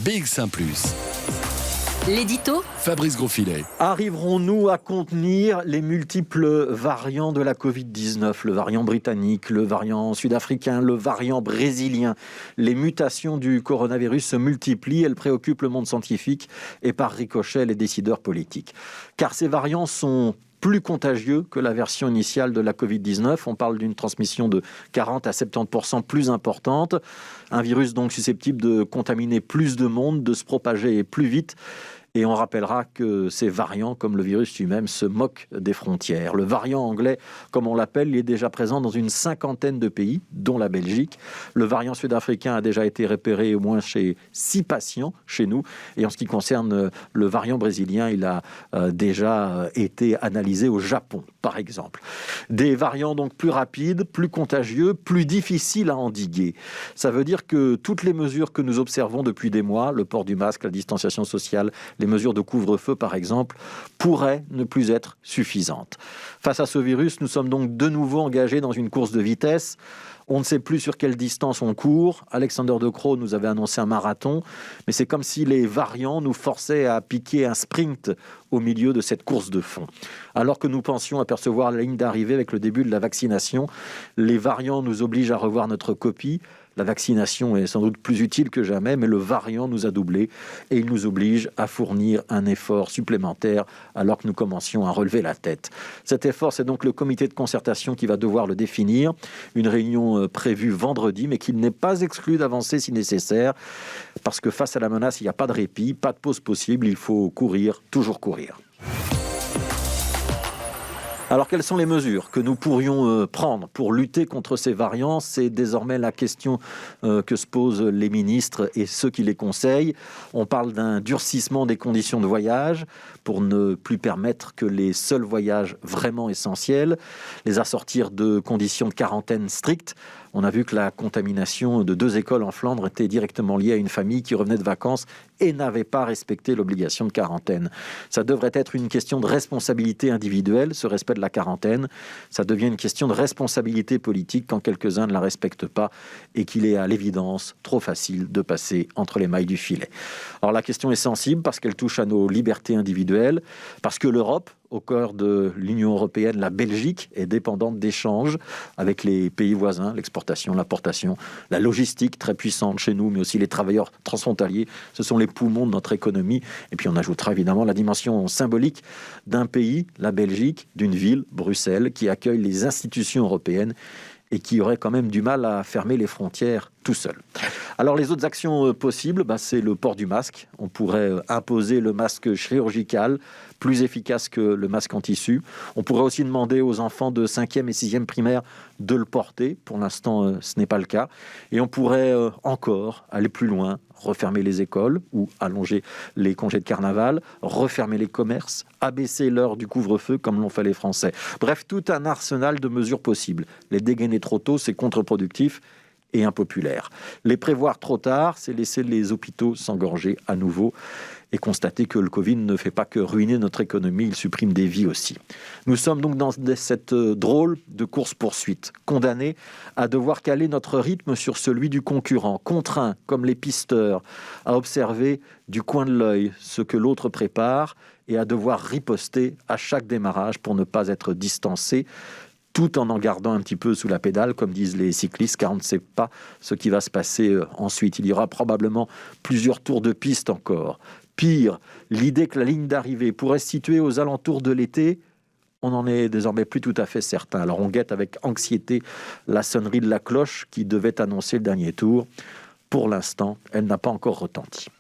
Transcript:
BX1 +. L'édito Fabrice Grosfilet. Arriverons-nous à contenir les multiples variants de la Covid-19 ? Le variant britannique, le variant sud-africain, le variant brésilien. Les mutations du coronavirus se multiplient, elles préoccupent le monde scientifique et par ricochet les décideurs politiques. Car ces variants sont plus contagieux que la version initiale de la Covid-19. On parle d'une transmission de 40 à 70% plus importante. Un virus donc susceptible de contaminer plus de monde, de se propager plus vite. Et on rappellera que ces variants, comme le virus lui-même, se moquent des frontières. Le variant anglais, comme on l'appelle, il est déjà présent dans une 50aine de pays, dont la Belgique. Le variant sud-africain a déjà été repéré au moins chez 6 patients chez nous. Et en ce qui concerne le variant brésilien, il a déjà été analysé au Japon, par exemple. Des variants donc plus rapides, plus contagieux, plus difficiles à endiguer. Ça veut dire que toutes les mesures que nous observons depuis des mois, le port du masque, la distanciation sociale, les mesures de couvre-feu, par exemple, pourraient ne plus être suffisantes. Face à ce virus, nous sommes donc de nouveau engagés dans une course de vitesse. On ne sait plus sur quelle distance on court. Alexander De Croo nous avait annoncé un marathon, mais c'est comme si les variants nous forçaient à piquer un sprint au milieu de cette course de fond. Alors que nous pensions apercevoir la ligne d'arrivée avec le début de la vaccination, les variants nous obligent à revoir notre copie. La vaccination est sans doute plus utile que jamais, mais le variant nous a doublés et il nous oblige à fournir un effort supplémentaire alors que nous commencions à relever la tête. Cet effort, c'est donc le comité de concertation qui va devoir le définir. Une réunion prévue vendredi, mais qu'il n'est pas exclu d'avancer si nécessaire, parce que face à la menace, il n'y a pas de répit, pas de pause possible, il faut courir, toujours courir. Alors, quelles sont les mesures que nous pourrions prendre pour lutter contre ces variants ? C'est désormais la question que se posent les ministres et ceux qui les conseillent. On parle d'un durcissement des conditions de voyage pour ne plus permettre que les seuls voyages vraiment essentiels, les assortir de conditions de quarantaine strictes. On a vu que la contamination de 2 écoles en Flandre était directement liée à une famille qui revenait de vacances et n'avait pas respecté l'obligation de quarantaine. Ça devrait être une question de responsabilité individuelle, ce respect de la quarantaine. Ça devient une question de responsabilité politique quand quelques-uns ne la respectent pas et qu'il est à l'évidence trop facile de passer entre les mailles du filet. Alors la question est sensible parce qu'elle touche à nos libertés individuelles, parce que l'Europe, au cœur de l'Union européenne, la Belgique est dépendante d'échanges avec les pays voisins, l'exportation, l'importation, la logistique très puissante chez nous, mais aussi les travailleurs transfrontaliers. Ce sont les poumons de notre économie. Et puis on ajoutera évidemment la dimension symbolique d'un pays, la Belgique, d'une ville, Bruxelles, qui accueille les institutions européennes et qui aurait quand même du mal à fermer les frontières tout seul. Alors les autres actions possibles, c'est le port du masque. On pourrait imposer le masque chirurgical, plus efficace que le masque en tissu. On pourrait aussi demander aux enfants de 5e et 6e primaire de le porter. Pour l'instant, ce n'est pas le cas. Et on pourrait encore aller plus loin, refermer les écoles ou allonger les congés de carnaval, refermer les commerces, abaisser l'heure du couvre-feu comme l'ont fait les Français. Bref, tout un arsenal de mesures possibles. Les dégainer trop tôt, c'est contre-productif et impopulaire. Les prévoir trop tard, c'est laisser les hôpitaux s'engorger à nouveau et constater que le Covid ne fait pas que ruiner notre économie, il supprime des vies aussi. Nous sommes donc dans cette drôle de course-poursuite, condamnés à devoir caler notre rythme sur celui du concurrent, contraints, comme les pisteurs, à observer du coin de l'œil ce que l'autre prépare et à devoir riposter à chaque démarrage pour ne pas être distancé, tout en gardant un petit peu sous la pédale, comme disent les cyclistes, car on ne sait pas ce qui va se passer ensuite. Il y aura probablement plusieurs tours de piste encore. Pire, l'idée que la ligne d'arrivée pourrait se situer aux alentours de l'été, on n'en est désormais plus tout à fait certain. Alors on guette avec anxiété la sonnerie de la cloche qui devait annoncer le dernier tour. Pour l'instant, elle n'a pas encore retenti.